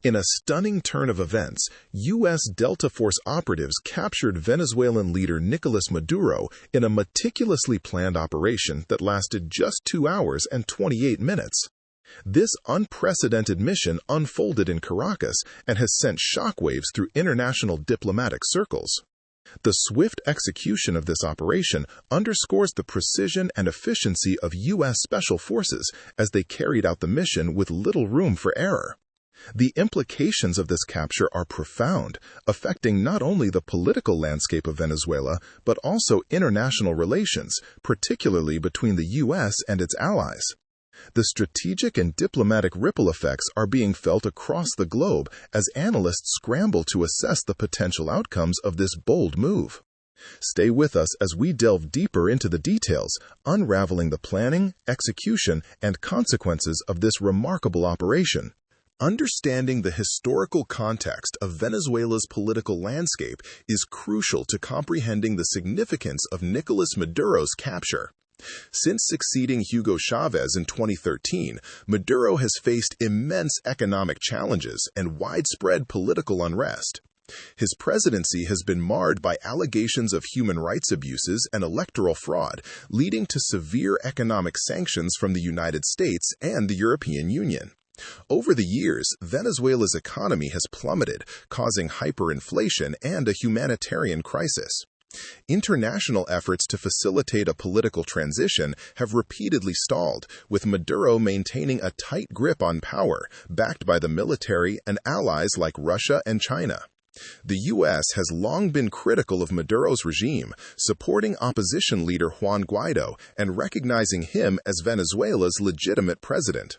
In a stunning turn of events, U.S. Delta Force operatives captured Venezuelan leader Nicolás Maduro in a meticulously planned operation that lasted just 2 hours and 28 minutes. This unprecedented mission unfolded in Caracas and has sent shockwaves through international diplomatic circles. The swift execution of this operation underscores the precision and efficiency of U.S. Special Forces as they carried out the mission with little room for error. The implications of this capture are profound, affecting not only the political landscape of Venezuela, but also international relations, particularly between the U.S. and its allies. The strategic and diplomatic ripple effects are being felt across the globe as analysts scramble to assess the potential outcomes of this bold move. Stay with us as we delve deeper into the details, unraveling the planning, execution, and consequences of this remarkable operation. Understanding the historical context of Venezuela's political landscape is crucial to comprehending the significance of Nicolás Maduro's capture. Since succeeding Hugo Chávez in 2013, Maduro has faced immense economic challenges and widespread political unrest. His presidency has been marred by allegations of human rights abuses and electoral fraud, leading to severe economic sanctions from the United States and the European Union. Over the years, Venezuela's economy has plummeted, causing hyperinflation and a humanitarian crisis. International efforts to facilitate a political transition have repeatedly stalled, with Maduro maintaining a tight grip on power, backed by the military and allies like Russia and China. The U.S. has long been critical of Maduro's regime, supporting opposition leader Juan Guaido and recognizing him as Venezuela's legitimate president.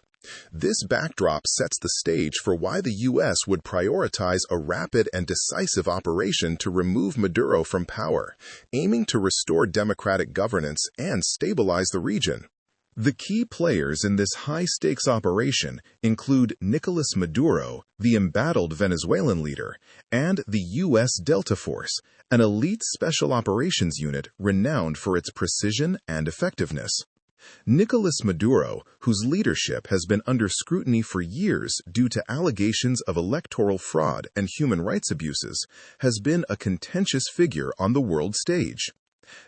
This backdrop sets the stage for why the U.S. would prioritize a rapid and decisive operation to remove Maduro from power, aiming to restore democratic governance and stabilize the region. The key players in this high-stakes operation include Nicolás Maduro, the embattled Venezuelan leader, and the U.S. Delta Force, an elite special operations unit renowned for its precision and effectiveness. Nicolás Maduro, whose leadership has been under scrutiny for years due to allegations of electoral fraud and human rights abuses, has been a contentious figure on the world stage.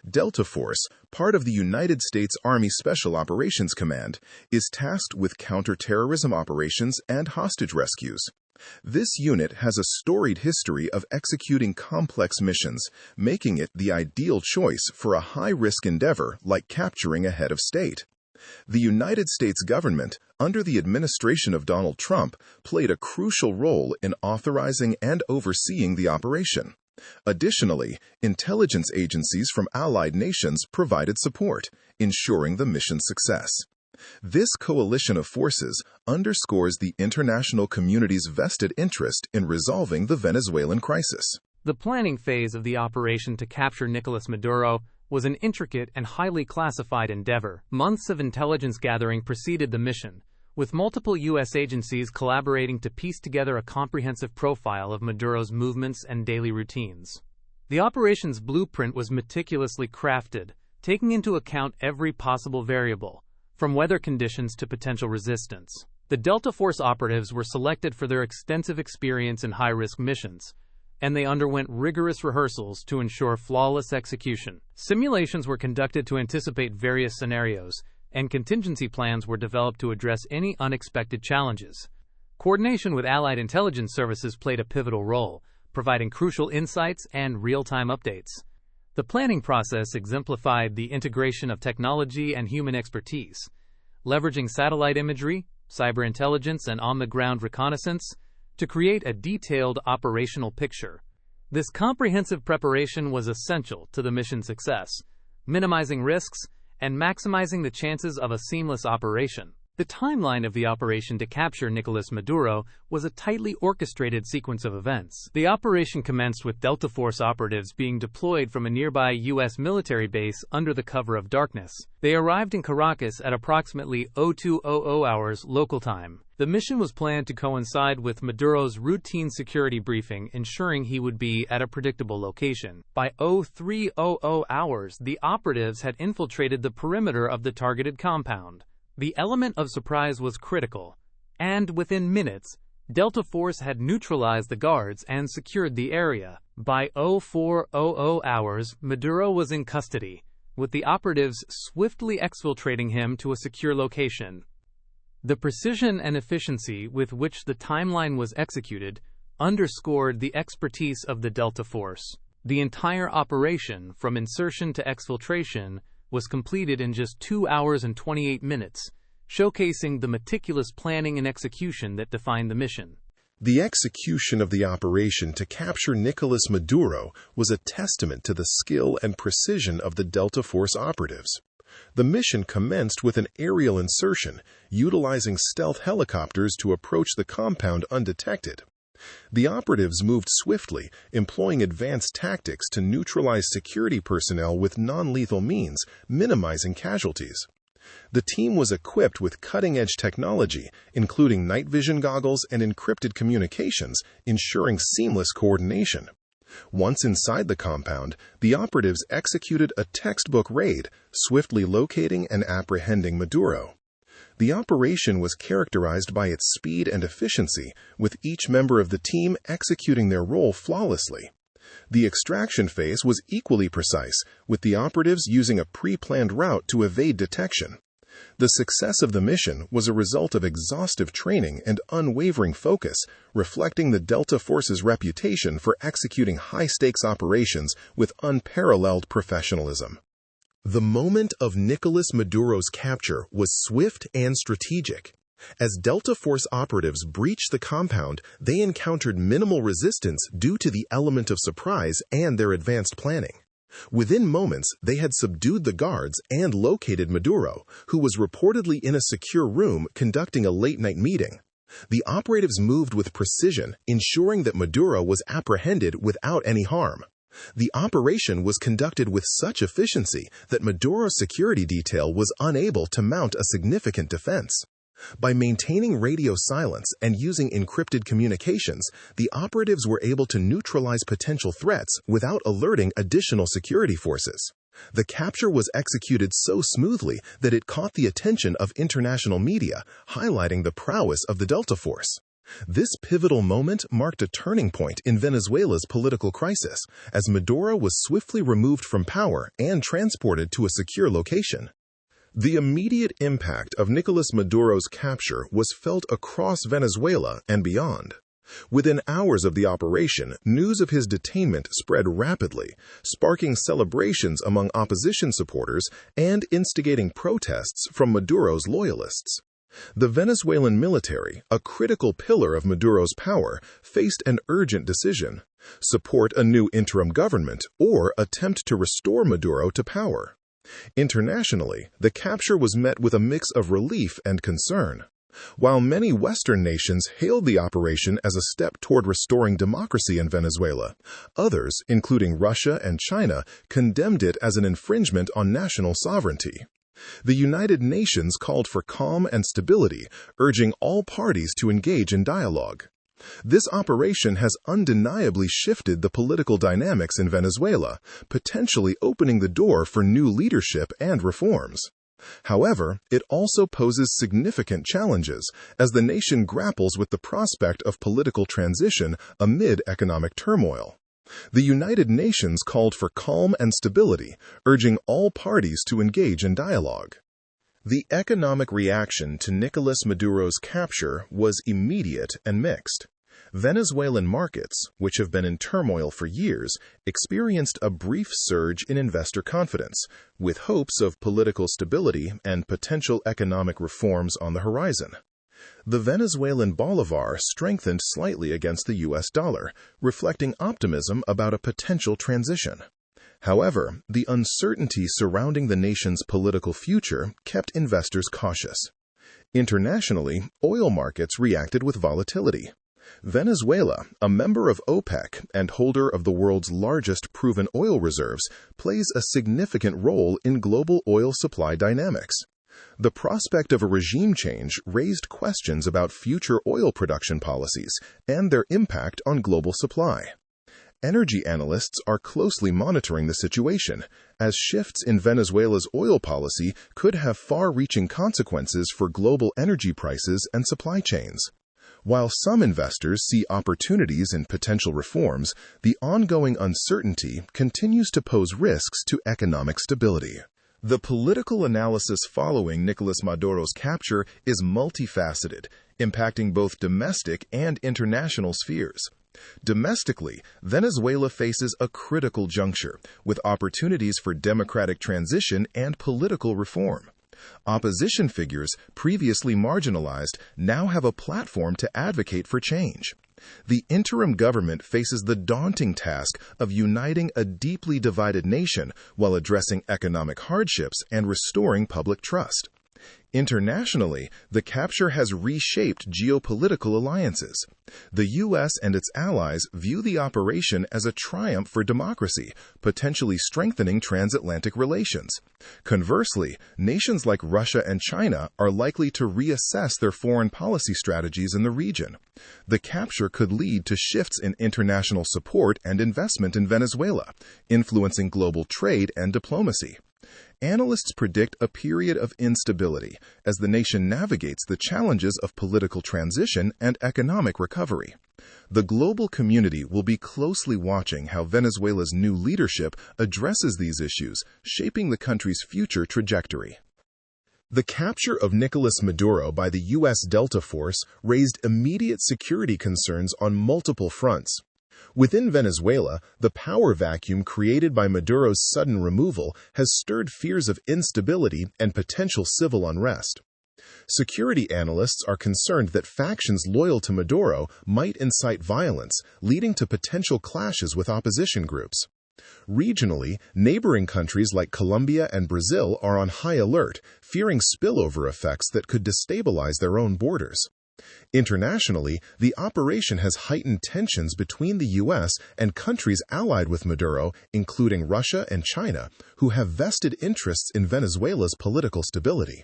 Delta Force, part of the United States Army Special Operations Command, is tasked with counterterrorism operations and hostage rescues. This unit has a storied history of executing complex missions, making it the ideal choice for a high-risk endeavor like capturing a head of state. The United States government, under the administration of Donald Trump, played a crucial role in authorizing and overseeing the operation. Additionally, intelligence agencies from allied nations provided support, ensuring the mission's success. This coalition of forces underscores the international community's vested interest in resolving the Venezuelan crisis. The planning phase of the operation to capture Nicolás Maduro was an intricate and highly classified endeavor. Months of intelligence gathering preceded the mission, with multiple U.S. agencies collaborating to piece together a comprehensive profile of Maduro's movements and daily routines. The operation's blueprint was meticulously crafted, taking into account every possible variable, from weather conditions to potential resistance. The Delta Force operatives were selected for their extensive experience in high-risk missions, and they underwent rigorous rehearsals to ensure flawless execution. Simulations were conducted to anticipate various scenarios, and contingency plans were developed to address any unexpected challenges. Coordination with allied intelligence services played a pivotal role, providing crucial insights and real-time updates. The planning process exemplified the integration of technology and human expertise, leveraging satellite imagery, cyber intelligence, and on-the-ground reconnaissance to create a detailed operational picture. This comprehensive preparation was essential to the mission's success, minimizing risks and maximizing the chances of a seamless operation. The timeline of the operation to capture Nicolás Maduro was a tightly orchestrated sequence of events. The operation commenced with Delta Force operatives being deployed from a nearby U.S. military base under the cover of darkness. They arrived in Caracas at approximately 0200 hours local time. The mission was planned to coincide with Maduro's routine security briefing, ensuring he would be at a predictable location. By 0300 hours, the operatives had infiltrated the perimeter of the targeted compound. The element of surprise was critical, and within minutes, Delta Force had neutralized the guards and secured the area. By 0400 hours, Maduro was in custody, with the operatives swiftly exfiltrating him to a secure location. The precision and efficiency with which the timeline was executed underscored the expertise of the Delta Force. The entire operation, from insertion to exfiltration, was completed in just 2 hours and 28 minutes, showcasing the meticulous planning and execution that defined the mission. The execution of the operation to capture Nicolás Maduro was a testament to the skill and precision of the Delta Force operatives. The mission commenced with an aerial insertion, utilizing stealth helicopters to approach the compound undetected. The operatives moved swiftly, employing advanced tactics to neutralize security personnel with non-lethal means, minimizing casualties. The team was equipped with cutting-edge technology, including night vision goggles and encrypted communications, ensuring seamless coordination. Once inside the compound, the operatives executed a textbook raid, swiftly locating and apprehending Maduro. The operation was characterized by its speed and efficiency, with each member of the team executing their role flawlessly. The extraction phase was equally precise, with the operatives using a pre-planned route to evade detection. The success of the mission was a result of exhaustive training and unwavering focus, reflecting the Delta Force's reputation for executing high-stakes operations with unparalleled professionalism. The moment of Nicolás Maduro's capture was swift and strategic. As Delta Force operatives breached the compound, they encountered minimal resistance due to the element of surprise and their advanced planning. Within moments, they had subdued the guards and located Maduro, who was reportedly in a secure room conducting a late-night meeting. The operatives moved with precision, ensuring that Maduro was apprehended without any harm. The operation was conducted with such efficiency that Maduro's security detail was unable to mount a significant defense. By maintaining radio silence and using encrypted communications, the operatives were able to neutralize potential threats without alerting additional security forces. The capture was executed so smoothly that it caught the attention of international media, highlighting the prowess of the Delta Force. This pivotal moment marked a turning point in Venezuela's political crisis, as Maduro was swiftly removed from power and transported to a secure location. The immediate impact of Nicolás Maduro's capture was felt across Venezuela and beyond. Within hours of the operation, news of his detainment spread rapidly, sparking celebrations among opposition supporters and instigating protests from Maduro's loyalists. The Venezuelan military, a critical pillar of Maduro's power, faced an urgent decision: support a new interim government or attempt to restore Maduro to power. Internationally, the capture was met with a mix of relief and concern. While many Western nations hailed the operation as a step toward restoring democracy in Venezuela, others, including Russia and China, condemned it as an infringement on national sovereignty. The United Nations called for calm and stability, urging all parties to engage in dialogue. This operation has undeniably shifted the political dynamics in Venezuela, potentially opening the door for new leadership and reforms. However, it also poses significant challenges as the nation grapples with the prospect of political transition amid economic turmoil. The United Nations called for calm and stability, urging all parties to engage in dialogue. The economic reaction to Nicolás Maduro's capture was immediate and mixed. Venezuelan markets, which have been in turmoil for years, experienced a brief surge in investor confidence, with hopes of political stability and potential economic reforms on the horizon. The Venezuelan bolivar strengthened slightly against the US dollar, reflecting optimism about a potential transition. However, the uncertainty surrounding the nation's political future kept investors cautious. Internationally, oil markets reacted with volatility. Venezuela, a member of OPEC and holder of the world's largest proven oil reserves, plays a significant role in global oil supply dynamics. The prospect of a regime change raised questions about future oil production policies and their impact on global supply. Energy analysts are closely monitoring the situation, as shifts in Venezuela's oil policy could have far-reaching consequences for global energy prices and supply chains. While some investors see opportunities in potential reforms, the ongoing uncertainty continues to pose risks to economic stability. The political analysis following Nicolás Maduro's capture is multifaceted, impacting both domestic and international spheres. Domestically, Venezuela faces a critical juncture, with opportunities for democratic transition and political reform. Opposition figures, previously marginalized, now have a platform to advocate for change. The interim government faces the daunting task of uniting a deeply divided nation while addressing economic hardships and restoring public trust. Internationally, the capture has reshaped geopolitical alliances. The U.S. and its allies view the operation as a triumph for democracy, potentially strengthening transatlantic relations. Conversely, nations like Russia and China are likely to reassess their foreign policy strategies in the region. The capture could lead to shifts in international support and investment in Venezuela, influencing global trade and diplomacy. Analysts predict a period of instability as the nation navigates the challenges of political transition and economic recovery. The global community will be closely watching how Venezuela's new leadership addresses these issues, shaping the country's future trajectory. The capture of Nicolás Maduro by the U.S. Delta Force raised immediate security concerns on multiple fronts. Within Venezuela, the power vacuum created by Maduro's sudden removal has stirred fears of instability and potential civil unrest. Security analysts are concerned that factions loyal to Maduro might incite violence, leading to potential clashes with opposition groups. Regionally, neighboring countries like Colombia and Brazil are on high alert, fearing spillover effects that could destabilize their own borders. Internationally, the operation has heightened tensions between the U.S. and countries allied with Maduro, including Russia and China, who have vested interests in Venezuela's political stability.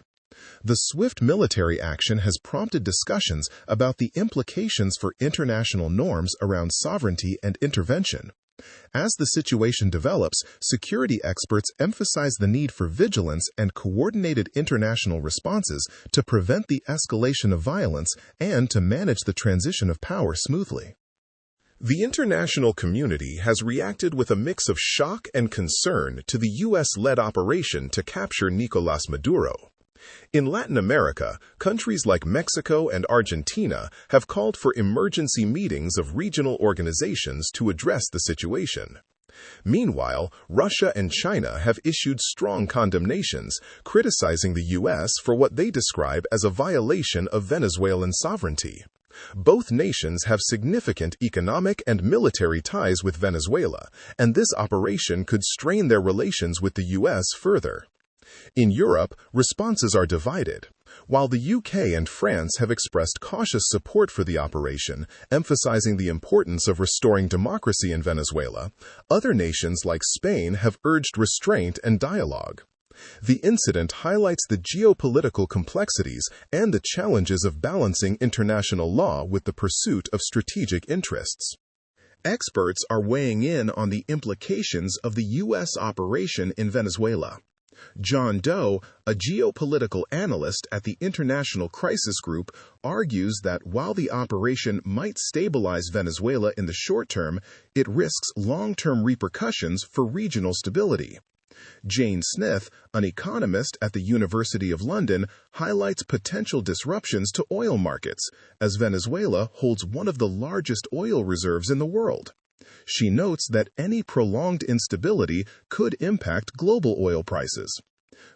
The swift military action has prompted discussions about the implications for international norms around sovereignty and intervention. As the situation develops, security experts emphasize the need for vigilance and coordinated international responses to prevent the escalation of violence and to manage the transition of power smoothly. The international community has reacted with a mix of shock and concern to the U.S.-led operation to capture Nicolás Maduro. In Latin America, countries like Mexico and Argentina have called for emergency meetings of regional organizations to address the situation. Meanwhile, Russia and China have issued strong condemnations, criticizing the U.S. for what they describe as a violation of Venezuelan sovereignty. Both nations have significant economic and military ties with Venezuela, and this operation could strain their relations with the U.S. further. In Europe, responses are divided. While the UK and France have expressed cautious support for the operation, emphasizing the importance of restoring democracy in Venezuela, other nations like Spain have urged restraint and dialogue. The incident highlights the geopolitical complexities and the challenges of balancing international law with the pursuit of strategic interests. Experts are weighing in on the implications of the U.S. operation in Venezuela. John Doe, a geopolitical analyst at the International Crisis Group, argues that while the operation might stabilize Venezuela in the short term, it risks long-term repercussions for regional stability. Jane Smith, an economist at the University of London, highlights potential disruptions to oil markets, as Venezuela holds one of the largest oil reserves in the world. She notes that any prolonged instability could impact global oil prices.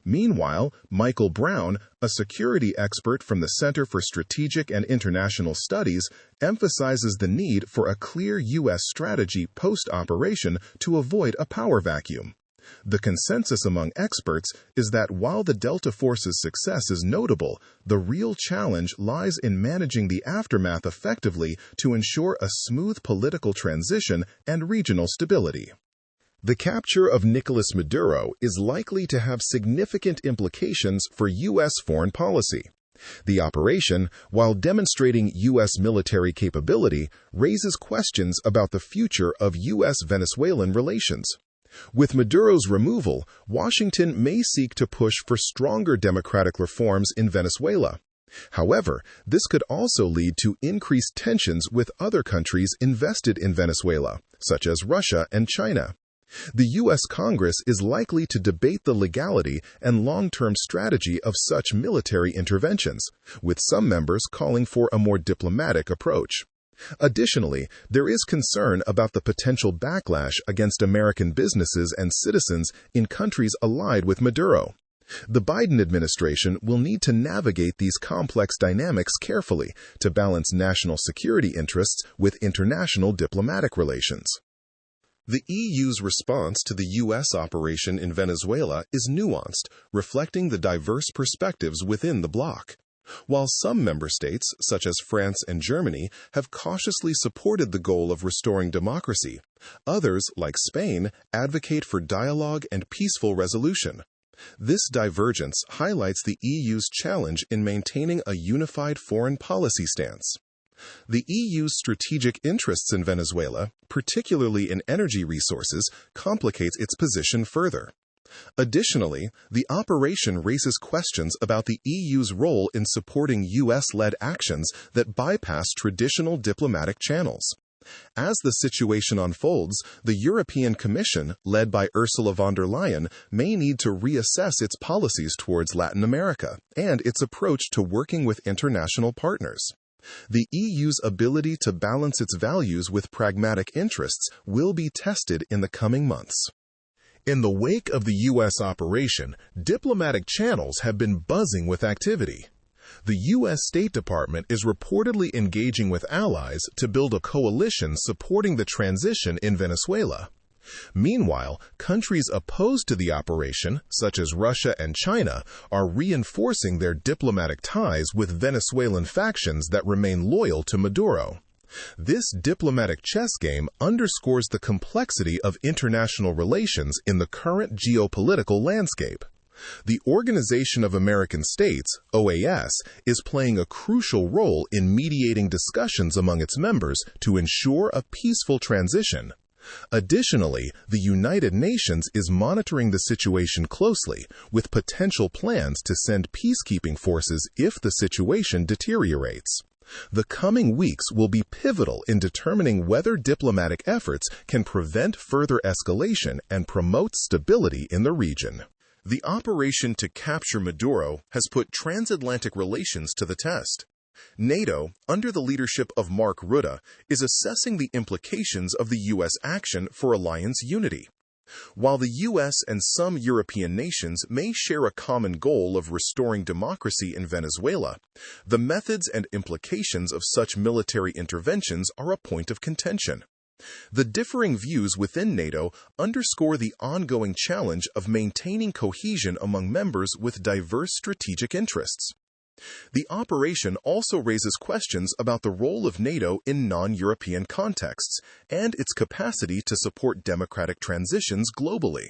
Meanwhile, Michael Brown, a security expert from the Center for Strategic and International Studies, emphasizes the need for a clear U.S. strategy post-operation to avoid a power vacuum. The consensus among experts is that while the Delta Force's success is notable, the real challenge lies in managing the aftermath effectively to ensure a smooth political transition and regional stability. The capture of Nicolás Maduro is likely to have significant implications for U.S. foreign policy. The operation, while demonstrating U.S. military capability, raises questions about the future of U.S.-Venezuelan relations. With Maduro's removal, Washington may seek to push for stronger democratic reforms in Venezuela. However, this could also lead to increased tensions with other countries invested in Venezuela, such as Russia and China. The U.S. Congress is likely to debate the legality and long-term strategy of such military interventions, with some members calling for a more diplomatic approach. Additionally, there is concern about the potential backlash against American businesses and citizens in countries allied with Maduro. The Biden administration will need to navigate these complex dynamics carefully to balance national security interests with international diplomatic relations. The EU's response to the U.S. operation in Venezuela is nuanced, reflecting the diverse perspectives within the bloc. While some member states, such as France and Germany, have cautiously supported the goal of restoring democracy, others, like Spain, advocate for dialogue and peaceful resolution. This divergence highlights the EU's challenge in maintaining a unified foreign policy stance. The EU's strategic interests in Venezuela, particularly in energy resources, complicates its position further. Additionally, the operation raises questions about the EU's role in supporting U.S.-led actions that bypass traditional diplomatic channels. As the situation unfolds, the European Commission, led by Ursula von der Leyen, may need to reassess its policies towards Latin America and its approach to working with international partners. The EU's ability to balance its values with pragmatic interests will be tested in the coming months. In the wake of the U.S. operation, diplomatic channels have been buzzing with activity. The U.S. State Department is reportedly engaging with allies to build a coalition supporting the transition in Venezuela. Meanwhile, countries opposed to the operation, such as Russia and China, are reinforcing their diplomatic ties with Venezuelan factions that remain loyal to Maduro. This diplomatic chess game underscores the complexity of international relations in the current geopolitical landscape. The Organization of American States, OAS, is playing a crucial role in mediating discussions among its members to ensure a peaceful transition. Additionally, the United Nations is monitoring the situation closely, with potential plans to send peacekeeping forces if the situation deteriorates. The coming weeks will be pivotal in determining whether diplomatic efforts can prevent further escalation and promote stability in the region. The operation to capture Maduro has put transatlantic relations to the test. NATO, under the leadership of Mark Rutte, is assessing the implications of the U.S. action for alliance unity. While the U.S. and some European nations may share a common goal of restoring democracy in Venezuela, the methods and implications of such military interventions are a point of contention. The differing views within NATO underscore the ongoing challenge of maintaining cohesion among members with diverse strategic interests. The operation also raises questions about the role of NATO in non-European contexts and its capacity to support democratic transitions globally.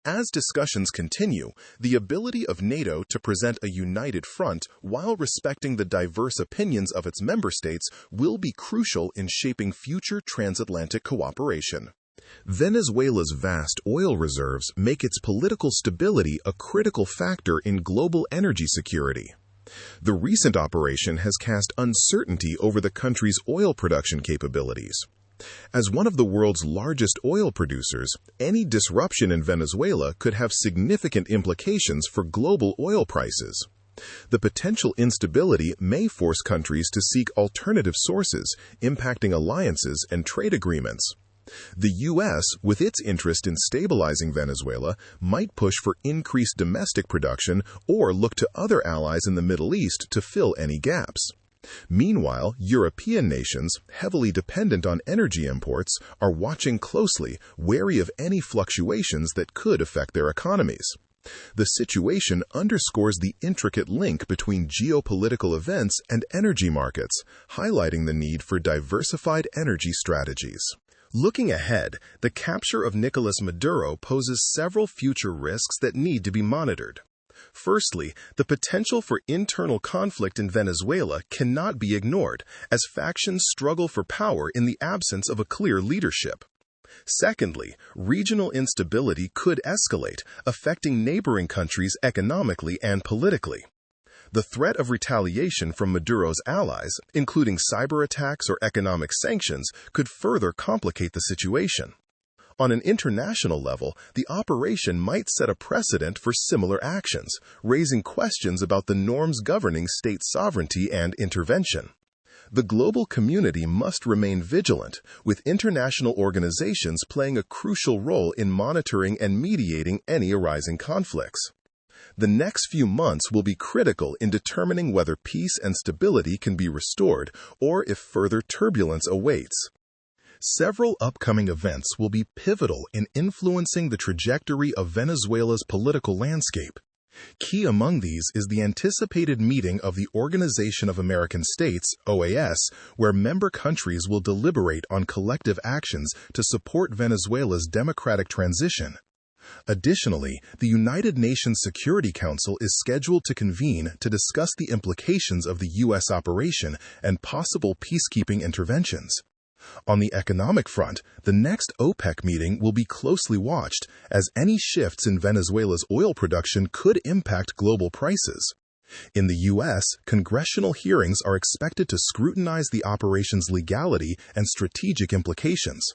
As discussions continue, the ability of NATO to present a united front while respecting the diverse opinions of its member states will be crucial in shaping future transatlantic cooperation. Venezuela's vast oil reserves make its political stability a critical factor in global energy security. The recent operation has cast uncertainty over the country's oil production capabilities. As one of the world's largest oil producers, any disruption in Venezuela could have significant implications for global oil prices. The potential instability may force countries to seek alternative sources, impacting alliances and trade agreements. The U.S., with its interest in stabilizing Venezuela, might push for increased domestic production or look to other allies in the Middle East to fill any gaps. Meanwhile, European nations, heavily dependent on energy imports, are watching closely, wary of any fluctuations that could affect their economies. The situation underscores the intricate link between geopolitical events and energy markets, highlighting the need for diversified energy strategies. Looking ahead, the capture of Nicolás Maduro poses several future risks that need to be monitored. Firstly, the potential for internal conflict in Venezuela cannot be ignored, as factions struggle for power in the absence of a clear leadership. Secondly, regional instability could escalate, affecting neighboring countries economically and politically. The threat of retaliation from Maduro's allies, including cyber attacks or economic sanctions, could further complicate the situation. On an international level, the operation might set a precedent for similar actions, raising questions about the norms governing state sovereignty and intervention. The global community must remain vigilant, with international organizations playing a crucial role in monitoring and mediating any arising conflicts. The next few months will be critical in determining whether peace and stability can be restored or if further turbulence awaits. Several upcoming events will be pivotal in influencing the trajectory of Venezuela's political landscape. Key among these is the anticipated meeting of the Organization of American States, OAS, where member countries will deliberate on collective actions to support Venezuela's democratic transition. Additionally, the United Nations Security Council is scheduled to convene to discuss the implications of the U.S. operation and possible peacekeeping interventions. On the economic front, the next OPEC meeting will be closely watched, as any shifts in Venezuela's oil production could impact global prices. In the U.S., congressional hearings are expected to scrutinize the operation's legality and strategic implications.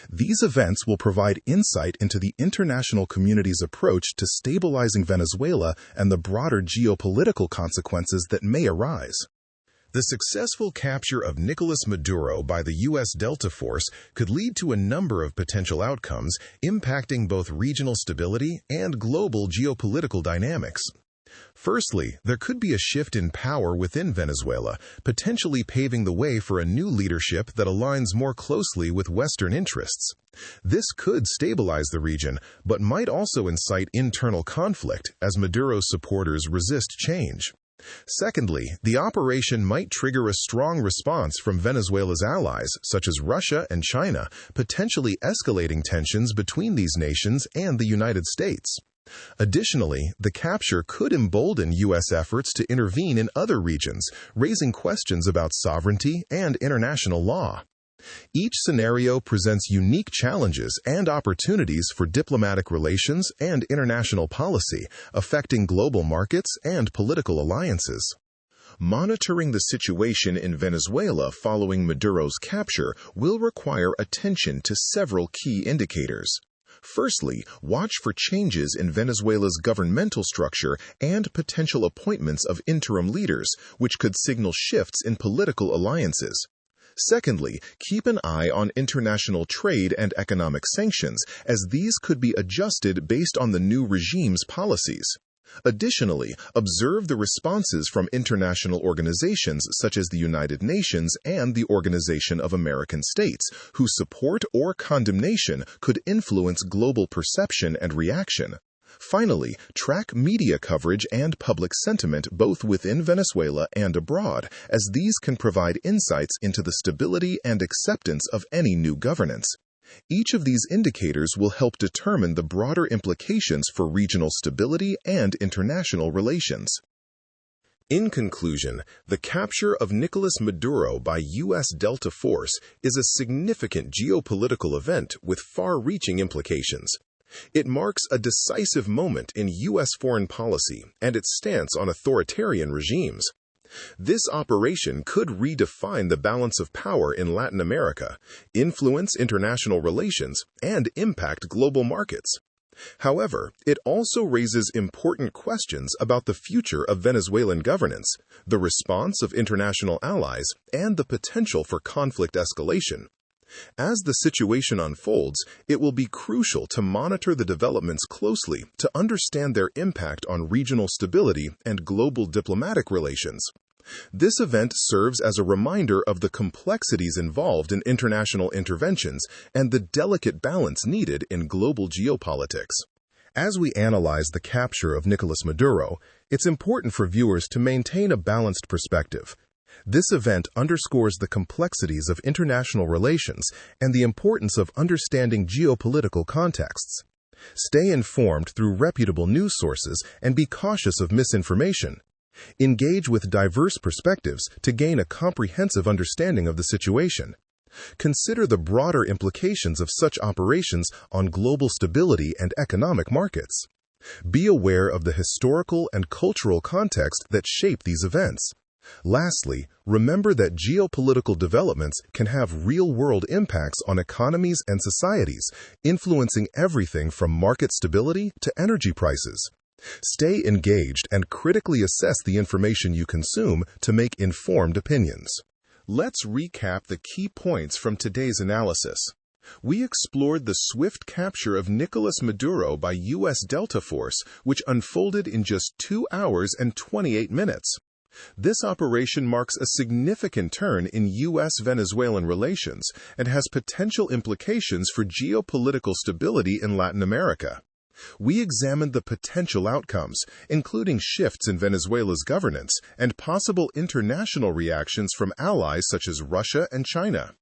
These events will provide insight into the international community's approach to stabilizing Venezuela and the broader geopolitical consequences that may arise. The successful capture of Nicolás Maduro by the U.S. Delta Force could lead to a number of potential outcomes impacting both regional stability and global geopolitical dynamics. Firstly, there could be a shift in power within Venezuela, potentially paving the way for a new leadership that aligns more closely with Western interests. This could stabilize the region, but might also incite internal conflict as Maduro's supporters resist change. Secondly, the operation might trigger a strong response from Venezuela's allies, such as Russia and China, potentially escalating tensions between these nations and the United States. Additionally, the capture could embolden U.S. efforts to intervene in other regions, raising questions about sovereignty and international law. Each scenario presents unique challenges and opportunities for diplomatic relations and international policy, affecting global markets and political alliances. Monitoring the situation in Venezuela following Maduro's capture will require attention to several key indicators. Firstly, watch for changes in Venezuela's governmental structure and potential appointments of interim leaders, which could signal shifts in political alliances. Secondly, keep an eye on international trade and economic sanctions, as these could be adjusted based on the new regime's policies. Additionally, observe the responses from international organizations such as the United Nations and the Organization of American States, whose support or condemnation could influence global perception and reaction. Finally, track media coverage and public sentiment both within Venezuela and abroad, as these can provide insights into the stability and acceptance of any new governance. Each of these indicators will help determine the broader implications for regional stability and international relations. In conclusion, the capture of Nicolás Maduro by U.S. Delta Force is a significant geopolitical event with far-reaching implications. It marks a decisive moment in U.S. foreign policy and its stance on authoritarian regimes. This operation could redefine the balance of power in Latin America, influence international relations, and impact global markets. However, it also raises important questions about the future of Venezuelan governance, the response of international allies, and the potential for conflict escalation. As the situation unfolds, it will be crucial to monitor the developments closely to understand their impact on regional stability and global diplomatic relations. This event serves as a reminder of the complexities involved in international interventions and the delicate balance needed in global geopolitics. As we analyze the capture of Nicolás Maduro, it's important for viewers to maintain a balanced perspective. This event underscores the complexities of international relations and the importance of understanding geopolitical contexts. Stay informed through reputable news sources and be cautious of misinformation. Engage with diverse perspectives to gain a comprehensive understanding of the situation. Consider the broader implications of such operations on global stability and economic markets. Be aware of the historical and cultural context that shape these events. Lastly, remember that geopolitical developments can have real-world impacts on economies and societies, influencing everything from market stability to energy prices. Stay engaged and critically assess the information you consume to make informed opinions. Let's recap the key points from today's analysis. We explored the swift capture of Nicolás Maduro by U.S. Delta Force, which unfolded in just 2 hours and 28 minutes. This operation marks a significant turn in U.S.-Venezuelan relations and has potential implications for geopolitical stability in Latin America. We examined the potential outcomes, including shifts in Venezuela's governance and possible international reactions from allies such as Russia and China.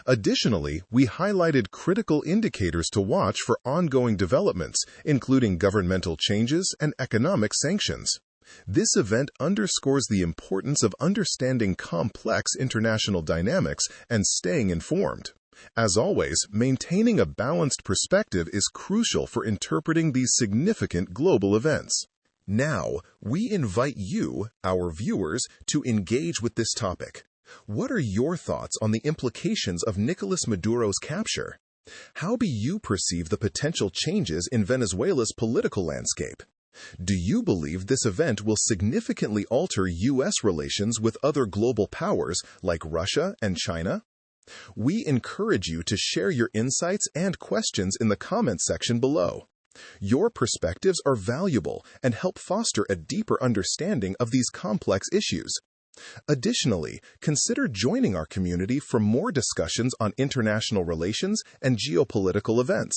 Additionally, we highlighted critical indicators to watch for ongoing developments, including governmental changes and economic sanctions. This event underscores the importance of understanding complex international dynamics and staying informed. As always, maintaining a balanced perspective is crucial for interpreting these significant global events. Now, we invite you, our viewers, to engage with this topic. What are your thoughts on the implications of Nicolás Maduro's capture? How do you perceive the potential changes in Venezuela's political landscape? Do you believe this event will significantly alter U.S. relations with other global powers like Russia and China? We encourage you to share your insights and questions in the comments section below. Your perspectives are valuable and help foster a deeper understanding of these complex issues. Additionally, consider joining our community for more discussions on international relations and geopolitical events.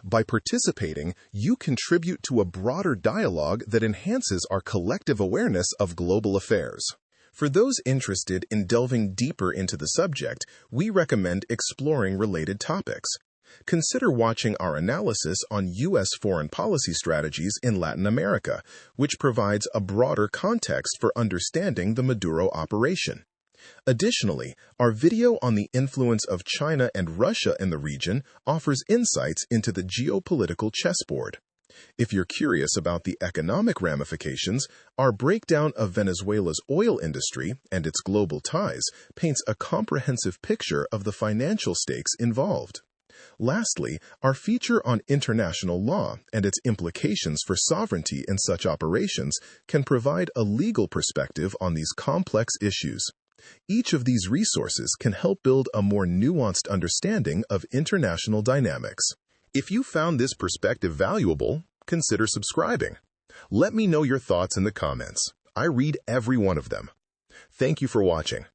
By participating, you contribute to a broader dialogue that enhances our collective awareness of global affairs. For those interested in delving deeper into the subject, we recommend exploring related topics. Consider watching our analysis on U.S. foreign policy strategies in Latin America, which provides a broader context for understanding the Maduro operation. Additionally, our video on the influence of China and Russia in the region offers insights into the geopolitical chessboard. If you're curious about the economic ramifications, our breakdown of Venezuela's oil industry and its global ties paints a comprehensive picture of the financial stakes involved. Lastly, our feature on international law and its implications for sovereignty in such operations can provide a legal perspective on these complex issues. Each of these resources can help build a more nuanced understanding of international dynamics. If you found this perspective valuable, consider subscribing. Let me know your thoughts in the comments. I read every one of them. Thank you for watching.